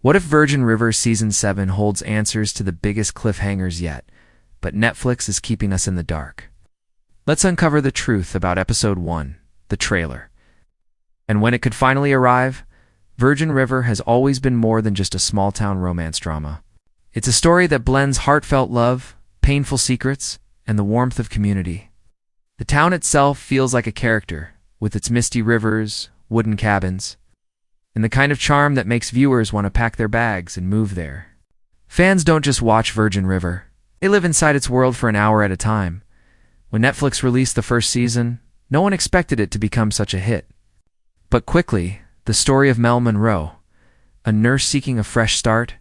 What if Virgin River Season 7 holds answers to the biggest cliffhangers yet, but Netflix is keeping us in the dark? Let's uncover the truth about Episode 1, the trailer. And when it could finally arrive, Virgin River has always been more than just a small-town romance drama. It's a story that blends heartfelt love, painful secrets, and the warmth of community. The town itself feels like a character, with its misty rivers, wooden cabins, and the kind of charm that makes viewers want to pack their bags and move there. Fans don't just watch Virgin River. They live inside its world for an hour at a time. When Netflix released the first season, no one expected it to become such a hit. But quickly, the story of Mel Monroe, a nurse seeking a fresh start,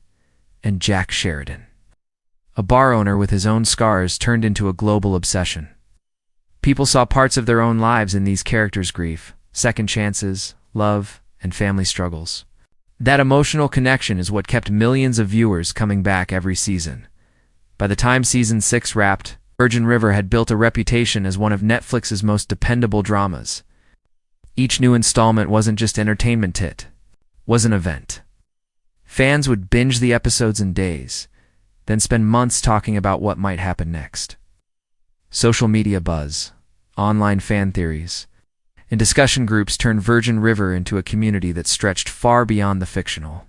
and Jack Sheridan, a bar owner with his own scars, turned into a global obsession. People saw parts of their own lives in these characters' grief, second chances, love, and family struggles. That emotional connection is what kept millions of viewers coming back every season. By the time Season 6 wrapped, Virgin River had built a reputation as one of Netflix's most dependable dramas. Each new installment wasn't just entertainment, it was an event. Fans would binge the episodes in days, then spend months talking about what might happen next. Social media buzz, online fan theories, and discussion groups turned Virgin River into a community that stretched far beyond the fictional.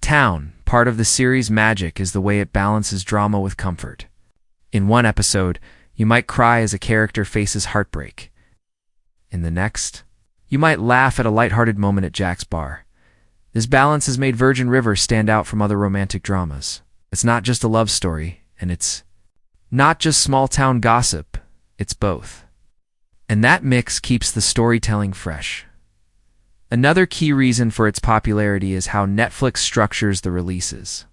Town, part of the series' magic, is the way it balances drama with comfort. In one episode, you might cry as a character faces heartbreak. In the next, you might laugh at a lighthearted moment at Jack's bar. This balance has made Virgin River stand out from other romantic dramas. It's not just a love story, and it's not just small-town gossip, it's both. And that mix keeps the storytelling fresh. Another key reason for its popularity is how Netflix structures the releases.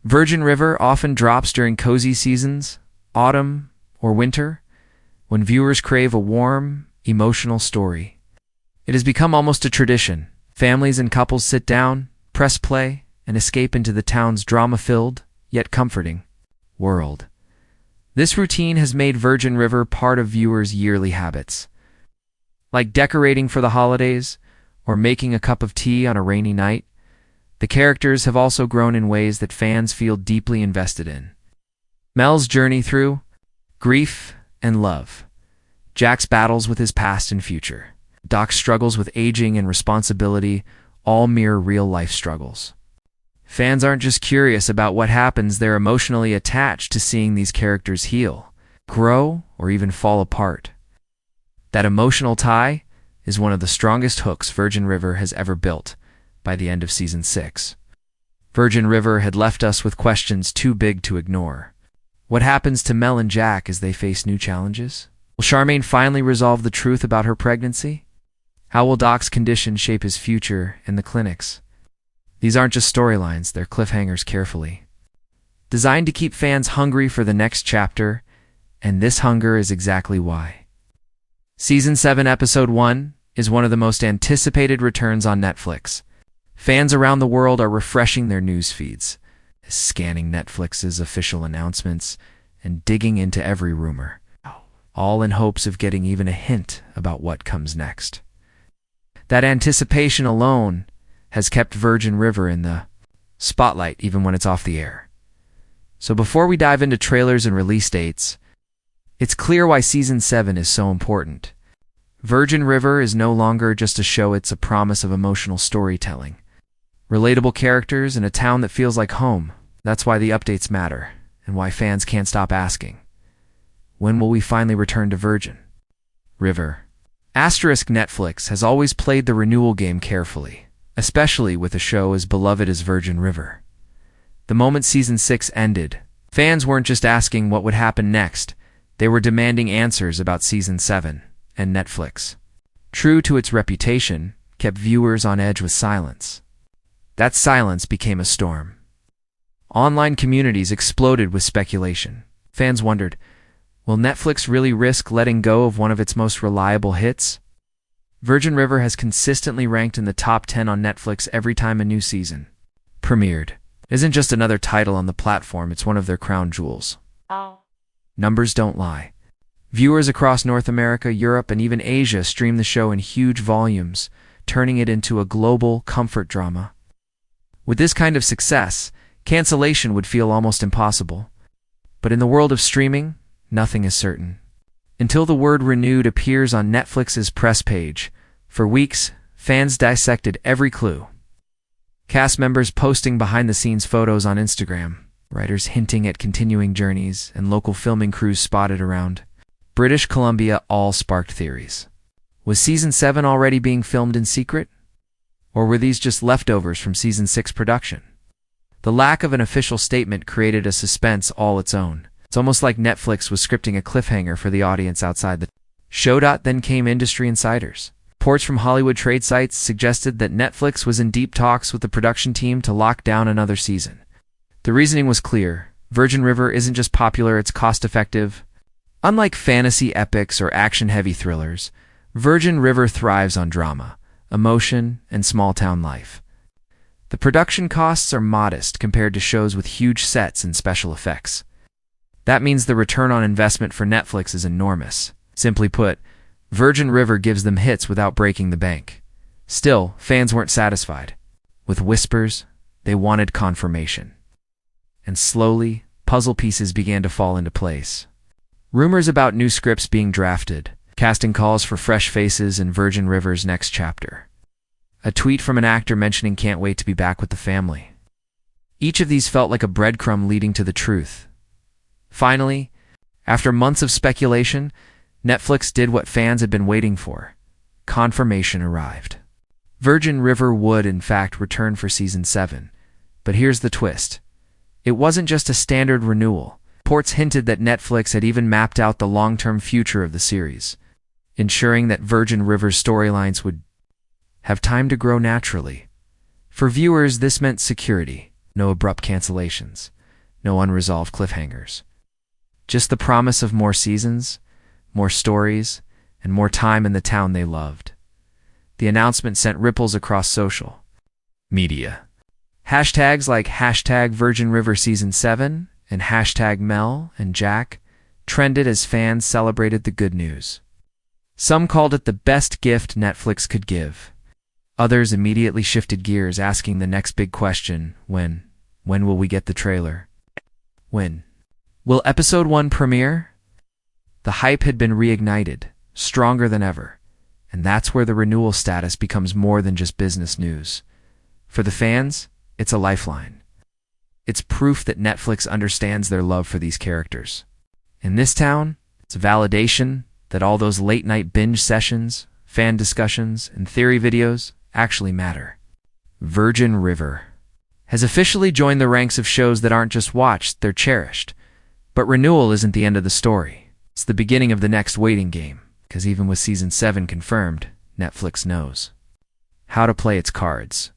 Virgin River often drops during cozy seasons, autumn or winter, when viewers crave a warm, emotional story. It has become almost a tradition. Families and couples sit down, press play, and escape into the town's drama-filled, yet comforting, world. This routine has made Virgin River part of viewers' yearly habits. Like decorating for the holidays or making a cup of tea on a rainy night, the characters have also grown in ways that fans feel deeply invested in. Mel's journey through grief and love, Jack's battles with his past and future, Doc's struggles with aging and responsibility, all mirror real-life struggles. Fans aren't just curious about what happens, they're emotionally attached to seeing these characters heal, grow, or even fall apart. That emotional tie is one of the strongest hooks Virgin River has ever built. By the end of Season 6, Virgin River had left us with questions too big to ignore. What happens to Mel and Jack as they face new challenges? Will Charmaine finally resolve the truth about her pregnancy? How will Doc's condition shape his future in the clinics? These aren't just storylines, they're cliffhangers carefully designed to keep fans hungry for the next chapter, and this hunger is exactly why. Season 7, Episode 1 is one of the most anticipated returns on Netflix. Fans around the world are refreshing their news feeds, scanning Netflix's official announcements, and digging into every rumor, all in hopes of getting even a hint about what comes next. That anticipation alone has kept Virgin River in the spotlight even when it's off the air. So before we dive into trailers and release dates, it's clear why Season 7 is so important. Virgin River is no longer just a show, it's a promise of emotional storytelling. Relatable characters in a town that feels like home. That's why the updates matter, and why fans can't stop asking, when will we finally return to Virgin River? Netflix has always played the renewal game carefully, especially with a show as beloved as Virgin River. The moment Season 6 ended, fans weren't just asking what would happen next, they were demanding answers about Season 7, and Netflix, true to its reputation, kept viewers on edge with silence. That silence became a storm. Online communities exploded with speculation. Fans wondered, will Netflix really risk letting go of one of its most reliable hits? Virgin River has consistently ranked in the top 10 on Netflix every time a new season premiered. It isn't just another title on the platform, it's one of their crown jewels. Numbers don't lie. Viewers across North America, Europe, and even Asia stream the show in huge volumes, turning it into a global comfort drama. With this kind of success, cancellation would feel almost impossible. But in the world of streaming, nothing is certain. Until the word renewed appears on Netflix's press page, for weeks, fans dissected every clue. Cast members posting behind-the-scenes photos on Instagram, writers hinting at continuing journeys, and local filming crews spotted around British Columbia all sparked theories. Was Season 7 already being filmed in secret? Or were these just leftovers from Season 6 production? The lack of an official statement created a suspense all its own. It's almost like Netflix was scripting a cliffhanger for the audience outside the show. Then came industry insiders. Reports from Hollywood trade sites suggested that Netflix was in deep talks with the production team to lock down another season. The reasoning was clear. Virgin River isn't just popular, it's cost-effective. Unlike fantasy epics or action-heavy thrillers, Virgin River thrives on drama, emotion, and small-town life. The production costs are modest compared to shows with huge sets and special effects. That means the return on investment for Netflix is enormous. Simply put, Virgin River gives them hits without breaking the bank. Still, fans weren't satisfied. With whispers, they wanted confirmation. And slowly, puzzle pieces began to fall into place. Rumors about new scripts being drafted, casting calls for fresh faces in Virgin River's next chapter. A tweet from an actor mentioning can't wait to be back with the family. Each of these felt like a breadcrumb leading to the truth. Finally, after months of speculation, Netflix did what fans had been waiting for. Confirmation arrived. Virgin River would, in fact, return for Season 7. But here's the twist. It wasn't just a standard renewal. Reports hinted that Netflix had even mapped out the long-term future of the series, ensuring that Virgin River's storylines would have time to grow naturally. For viewers, this meant security, no abrupt cancellations, no unresolved cliffhangers. Just the promise of more seasons, more stories, and more time in the town they loved. The announcement sent ripples across social media. Hashtags like #Virgin River Season 7 and #Mel and Jack trended as fans celebrated the good news. Some called it the best gift Netflix could give. Others immediately shifted gears, asking the next big question, when will we get the trailer? When? Will Episode 1 premiere? The hype had been reignited, stronger than ever, and that's where the renewal status becomes more than just business news. For the fans, it's a lifeline. It's proof that Netflix understands their love for these characters. In this town, it's a validation that all those late-night binge sessions, fan discussions, and theory videos actually matter. Virgin River has officially joined the ranks of shows that aren't just watched, they're cherished. But renewal isn't the end of the story. It's the beginning of the next waiting game, because even with Season 7 confirmed, Netflix knows how to play its cards.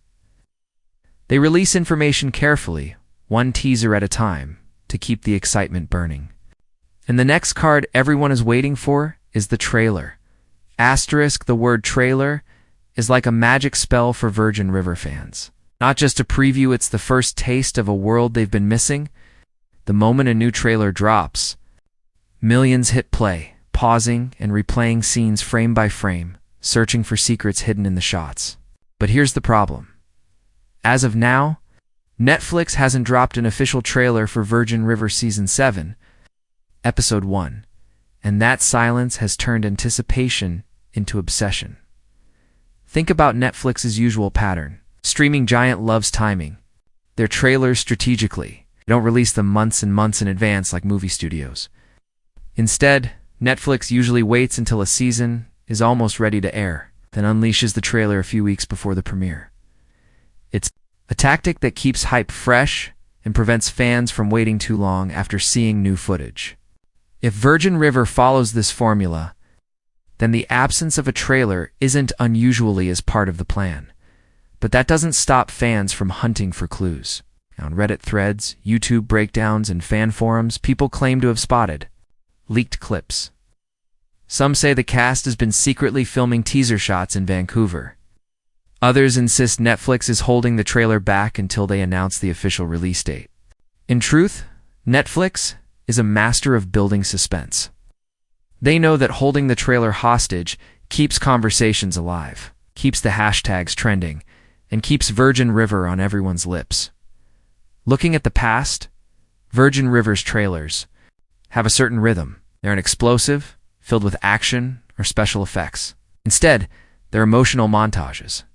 They release information carefully, one teaser at a time, to keep the excitement burning. And the next card everyone is waiting for is the trailer. The word trailer is like a magic spell for Virgin River fans. Not just a preview, it's the first taste of a world they've been missing. The moment a new trailer drops, millions hit play, pausing and replaying scenes frame by frame, searching for secrets hidden in the shots. But here's the problem. As of now, Netflix hasn't dropped an official trailer for Virgin River Season 7, Episode 1, and that silence has turned anticipation into obsession. Think about Netflix's usual pattern. Streaming giant loves timing their trailers strategically. They don't release them months and months in advance like movie studios. Instead, Netflix usually waits until a season is almost ready to air, then unleashes the trailer a few weeks before the premiere. It's a tactic that keeps hype fresh and prevents fans from waiting too long after seeing new footage. If Virgin River follows this formula, then the absence of a trailer isn't unusually as part of the plan. But that doesn't stop fans from hunting for clues. On Reddit threads, YouTube breakdowns, and fan forums, people claim to have spotted leaked clips. Some say the cast has been secretly filming teaser shots in Vancouver. Others insist Netflix is holding the trailer back until they announce the official release date. In truth, Netflix is a master of building suspense. They know that holding the trailer hostage keeps conversations alive, keeps the hashtags trending, and keeps Virgin River on everyone's lips. Looking at the past, Virgin River's trailers have a certain rhythm. They aren't explosive, filled with action or special effects. Instead, they're emotional montages.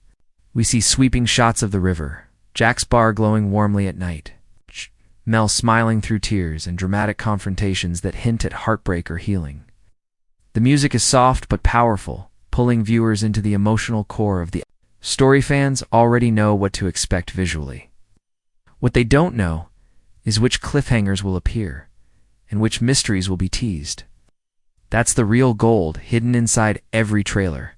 We see sweeping shots of the river, Jack's bar glowing warmly at night, Mel smiling through tears, and dramatic confrontations that hint at heartbreak or healing. The music is soft but powerful, pulling viewers into the emotional core of the story. Fans already know what to expect visually. What they don't know is which cliffhangers will appear and which mysteries will be teased. That's the real gold hidden inside every trailer.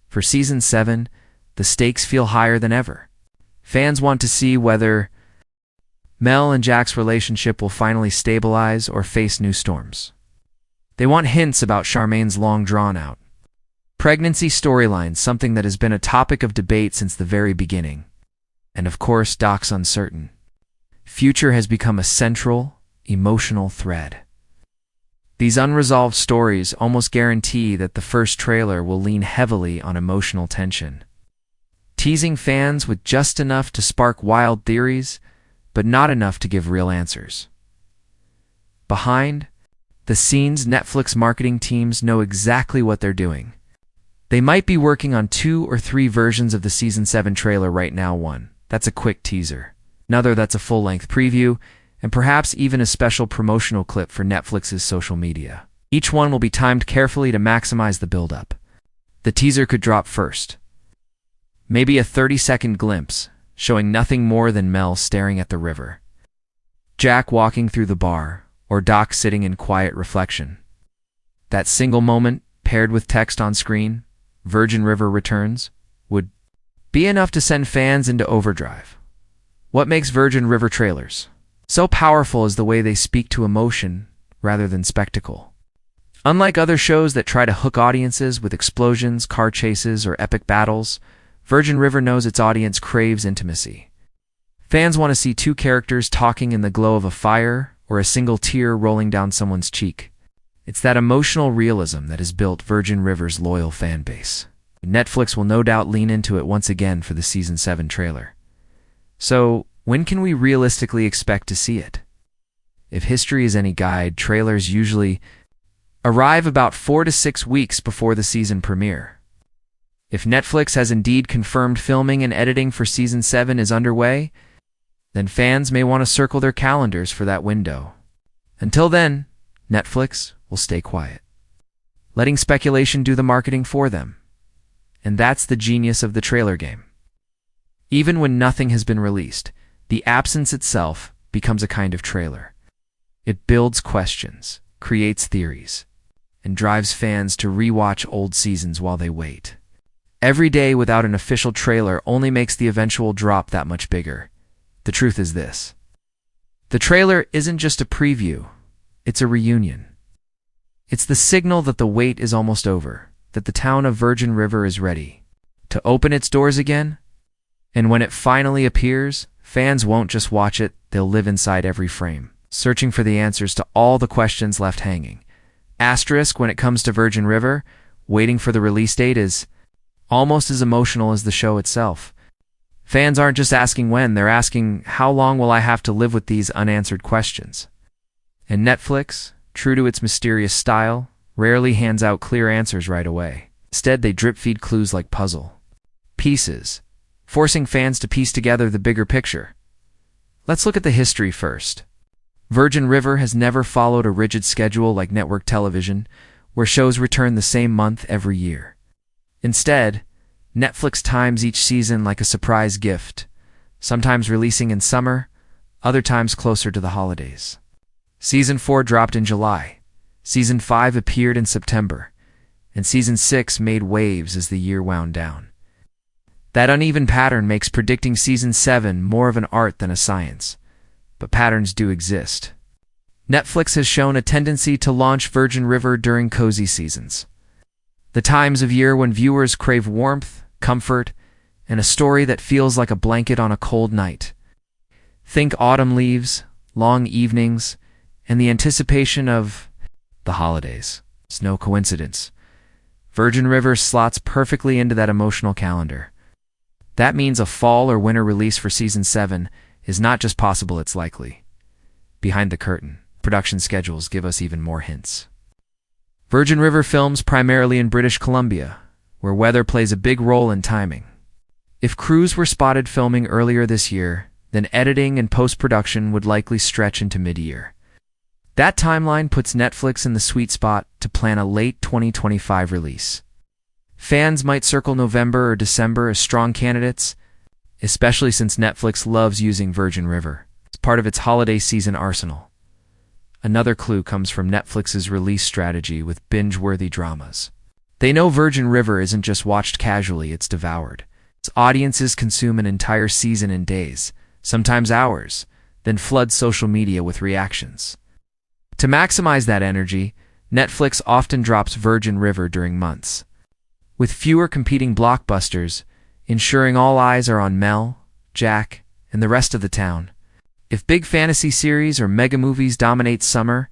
For Season 7, the stakes feel higher than ever. Fans want to see whether Mel and Jack's relationship will finally stabilize or face new storms. They want hints about Charmaine's long drawn-out pregnancy storyline, something that has been a topic of debate since the very beginning. And of course, Doc's uncertain future has become a central, emotional thread. These unresolved stories almost guarantee that the first trailer will lean heavily on emotional tension, teasing fans with just enough to spark wild theories, but not enough to give real answers. Behind the scenes, Netflix marketing teams know exactly what they're doing. They might be working on 2 or 3 versions of the Season 7 trailer right now. One that's a quick teaser, another that's a full-length preview, and perhaps even a special promotional clip for Netflix's social media. Each one will be timed carefully to maximize the build-up. The teaser could drop first. Maybe a 30-second glimpse, showing nothing more than Mel staring at the river, Jack walking through the bar, or Doc sitting in quiet reflection. That single moment, paired with text on screen, Virgin River returns, would be enough to send fans into overdrive. What makes Virgin River trailers so powerful is the way they speak to emotion rather than spectacle. Unlike other shows that try to hook audiences with explosions, car chases, or epic battles, Virgin River knows its audience craves intimacy. Fans want to see 2 characters talking in the glow of a fire or a single tear rolling down someone's cheek. It's that emotional realism that has built Virgin River's loyal fan base. Netflix will no doubt lean into it once again for the Season 7 trailer. So, when can we realistically expect to see it? If history is any guide, trailers usually arrive about 4 to 6 weeks before the season premiere. If Netflix has indeed confirmed filming and editing for Season 7 is underway, then fans may want to circle their calendars for that window. Until then, Netflix will stay quiet, letting speculation do the marketing for them. And that's the genius of the trailer game. Even when nothing has been released, the absence itself becomes a kind of trailer. It builds questions, creates theories, and drives fans to rewatch old seasons while they wait. Every day without an official trailer only makes the eventual drop that much bigger. The truth is this: the trailer isn't just a preview, it's a reunion. It's the signal that the wait is almost over, that the town of Virgin River is ready to open its doors again. And when it finally appears, fans won't just watch it, they'll live inside every frame, searching for the answers to all the questions left hanging. Asterisk, when it comes to Virgin River, waiting for the release date is almost as emotional as the show itself. Fans aren't just asking when, they're asking, how long will I have to live with these unanswered questions? And Netflix, true to its mysterious style, rarely hands out clear answers right away. Instead, they drip-feed clues like puzzle pieces, forcing fans to piece together the bigger picture. Let's look at the history first. Virgin River has never followed a rigid schedule like network television, where shows return the same month every year. Instead, Netflix times each season like a surprise gift, sometimes releasing in summer, other times closer to the holidays. Season 4 dropped in July, Season 5 appeared in September, and Season 6 made waves as the year wound down. That uneven pattern makes predicting Season 7 more of an art than a science, but patterns do exist. Netflix has shown a tendency to launch Virgin River during cozy seasons, the times of year when viewers crave warmth, comfort, and a story that feels like a blanket on a cold night. Think autumn leaves, long evenings, and the anticipation of the holidays. It's no coincidence. Virgin River slots perfectly into that emotional calendar. That means a fall or winter release for Season 7 is not just possible, it's likely. Behind the curtain, production schedules give us even more hints. Virgin River films primarily in British Columbia, where weather plays a big role in timing. If crews were spotted filming earlier this year, then editing and post-production would likely stretch into mid-year. That timeline puts Netflix in the sweet spot to plan a late 2025 release. Fans might circle November or December as strong candidates, especially since Netflix loves using Virgin River as part of its holiday season arsenal. Another clue comes from Netflix's release strategy with binge-worthy dramas. They know Virgin River isn't just watched casually, it's devoured. Its audiences consume an entire season in days, sometimes hours, then flood social media with reactions. To maximize that energy, Netflix often drops Virgin River during months, with fewer competing blockbusters, ensuring all eyes are on Mel, Jack, and the rest of the town. If big fantasy series or mega movies dominate summer,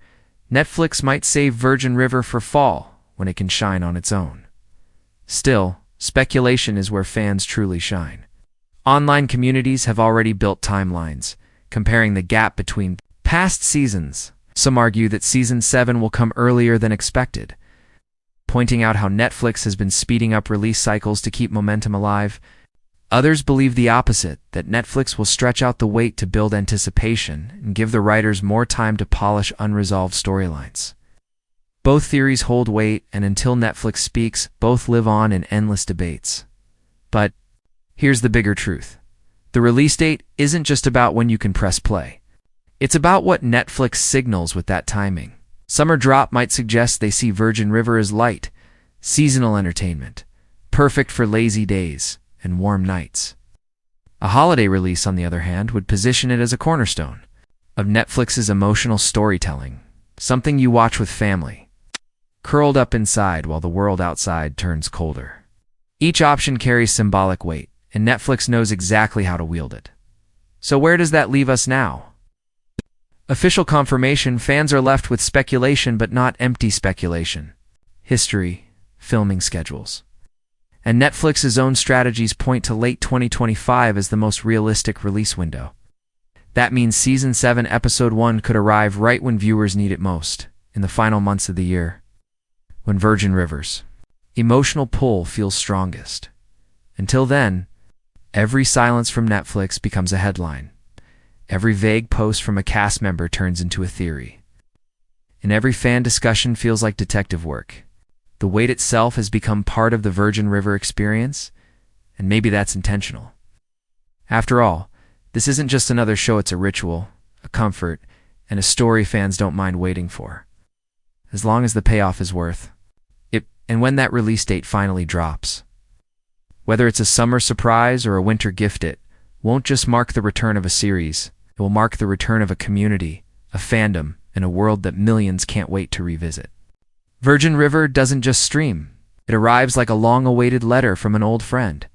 Netflix might save Virgin River for fall when it can shine on its own. Still, speculation is where fans truly shine. Online communities have already built timelines, comparing the gap between past seasons. Some argue that Season 7 will come earlier than expected, pointing out how Netflix has been speeding up release cycles to keep momentum alive. Others believe the opposite, that Netflix will stretch out the wait to build anticipation and give the writers more time to polish unresolved storylines. Both theories hold weight, and until Netflix speaks, both live on in endless debates. But here's the bigger truth. The release date isn't just about when you can press play. It's about what Netflix signals with that timing. Summer drop might suggest they see Virgin River as light, seasonal entertainment, perfect for lazy days and warm nights. A holiday release, on the other hand, would position it as a cornerstone of Netflix's emotional storytelling, something you watch with family, curled up inside while the world outside turns colder. Each option carries symbolic weight, and Netflix knows exactly how to wield it. So where does that leave us now? Official confirmation, fans are left with speculation, but not empty speculation. History, filming schedules, and Netflix's own strategies point to late 2025 as the most realistic release window. That means Season 7 Episode 1 could arrive right when viewers need it most, in the final months of the year, when Virgin River's emotional pull feels strongest. Until then, every silence from Netflix becomes a headline. Every vague post from a cast member turns into a theory. And every fan discussion feels like detective work. The wait itself has become part of the Virgin River experience, and maybe that's intentional. After all, this isn't just another show, it's a ritual, a comfort, and a story fans don't mind waiting for, as long as the payoff is worth it. And when that release date finally drops, whether it's a summer surprise or a winter gift, it won't just mark the return of a series, it will mark the return of a community, a fandom, and a world that millions can't wait to revisit. Virgin River doesn't just stream. It arrives like a long-awaited letter from an old friend.